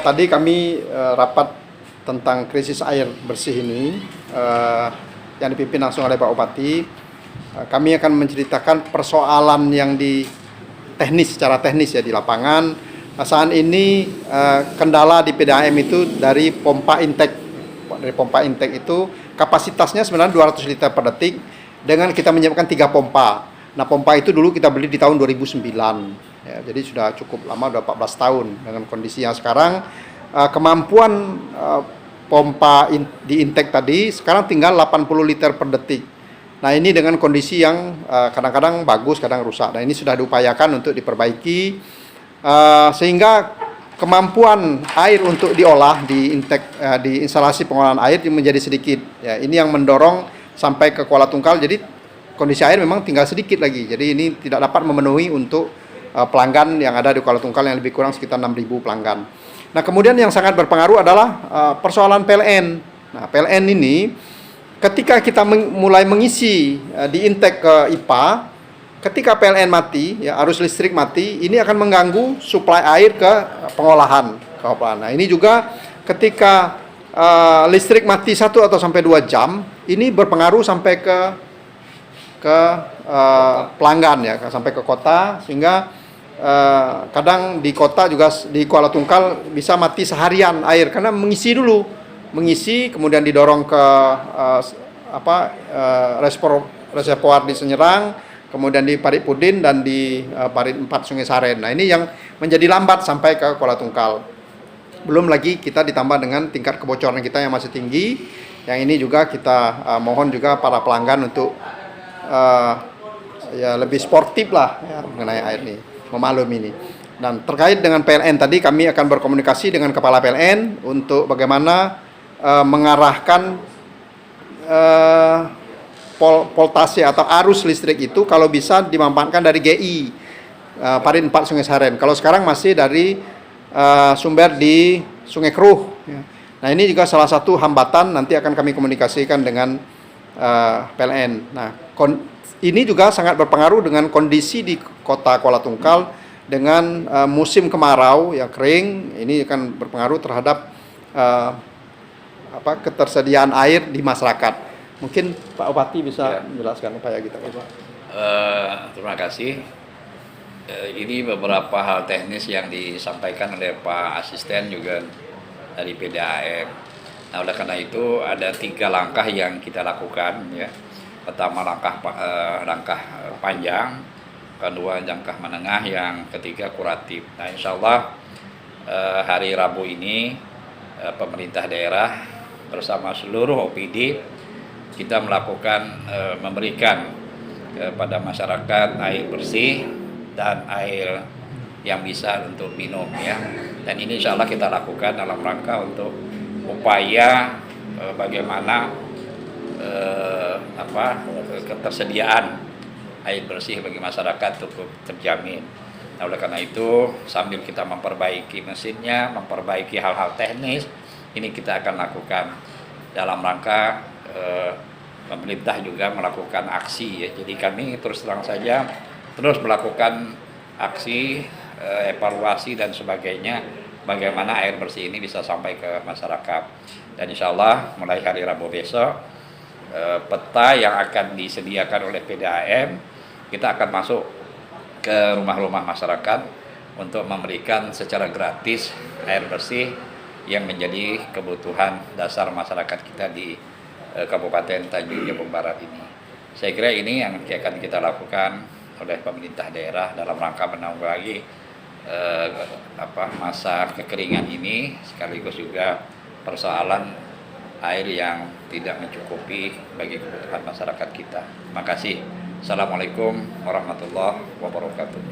Tadi kami rapat tentang krisis air bersih ini yang dipimpin langsung oleh Pak Bupati. Kami akan menceritakan persoalan yang secara teknis ya di lapangan. Saat ini kendala di PDAM itu dari pompa intake. Dari pompa intake itu kapasitasnya sebenarnya 200 liter per detik dengan kita menyiapkan 3 pompa. Nah, pompa itu dulu kita beli di tahun 2009. Ya, jadi sudah cukup lama, sudah 14 tahun. Dengan kondisi yang sekarang, kemampuan pompa di intake tadi sekarang tinggal 80 liter per detik. Nah, ini dengan kondisi yang kadang-kadang bagus, kadang rusak. Nah, ini sudah diupayakan untuk diperbaiki sehingga kemampuan air untuk diolah di intake di instalasi pengolahan air menjadi sedikit. Ya, ini yang mendorong sampai ke Kuala Tungkal. Jadi kondisi air memang tinggal sedikit lagi. Jadi ini tidak dapat memenuhi untuk pelanggan yang ada di Kuala Tungkal yang lebih kurang sekitar 6.000 pelanggan. Nah, kemudian yang sangat berpengaruh adalah persoalan PLN. Nah, PLN ini ketika kita mulai mengisi di intake ke IPA, ketika PLN mati, ya arus listrik mati, ini akan mengganggu suplai air ke pengolahan. Nah, ini juga ketika listrik mati 1 atau sampai 2 jam, ini berpengaruh sampai ke pelanggan ya, sampai ke kota, sehingga kadang di kota juga di Kuala Tungkal bisa mati seharian air karena mengisi kemudian didorong ke reservoir di Senyerang, kemudian di Parit Pudin dan di Parit 4 Sungai Saren. Nah, ini yang menjadi lambat sampai ke Kuala Tungkal. Belum lagi kita ditambah dengan tingkat kebocoran kita yang masih tinggi. Yang ini juga kita mohon juga para pelanggan untuk ya lebih sportif lah ya, mengenai air ini, memaklum ini. Dan terkait dengan PLN tadi kami akan berkomunikasi dengan kepala PLN untuk bagaimana mengarahkan voltase atau arus listrik itu kalau bisa dimanfaatkan dari GI Parit 4 Sungai Saren. Kalau sekarang masih dari sumber di Sungai Keruh. Ya. Nah, ini juga salah satu hambatan, nanti akan kami komunikasikan dengan PLN. Nah, ini juga sangat berpengaruh dengan kondisi di kota Kuala Tungkal dengan musim kemarau yang kering. Ini akan berpengaruh terhadap ketersediaan air di masyarakat. Mungkin Pak Bupati bisa menjelaskan upaya kita. Terima kasih. Ini beberapa hal teknis yang disampaikan oleh Pak Asisten juga dari PDAM. Nah, oleh karena itu ada 3 langkah yang kita lakukan ya. Pertama langkah panjang, kedua langkah menengah, yang ketiga kuratif. Nah, insya Allah hari Rabu ini pemerintah daerah bersama seluruh OPD kita melakukan memberikan kepada masyarakat air bersih dan air yang bisa untuk minum ya. Dan ini insya Allah kita lakukan dalam rangka untuk upaya bagaimana ketersediaan air bersih bagi masyarakat cukup terjamin. Nah, oleh karena itu sambil kita memperbaiki mesinnya, memperbaiki hal-hal teknis, ini kita akan lakukan dalam rangka pemerintah juga melakukan aksi ya. Jadi kami terus terang saja terus melakukan aksi evaluasi dan sebagainya, bagaimana air bersih ini bisa sampai ke masyarakat. Dan insya Allah mulai hari Rabu besok peta yang akan disediakan oleh PDAM, kita akan masuk ke rumah-rumah masyarakat untuk memberikan secara gratis air bersih yang menjadi kebutuhan dasar masyarakat kita di Kabupaten Tanjung Jabung Barat ini. Saya kira ini yang akan kita lakukan oleh pemerintah daerah dalam rangka menanggulangi masa kekeringan ini, sekaligus juga persoalan air yang tidak mencukupi bagi kebutuhan masyarakat kita. Terima kasih. Assalamualaikum warahmatullahi wabarakatuh.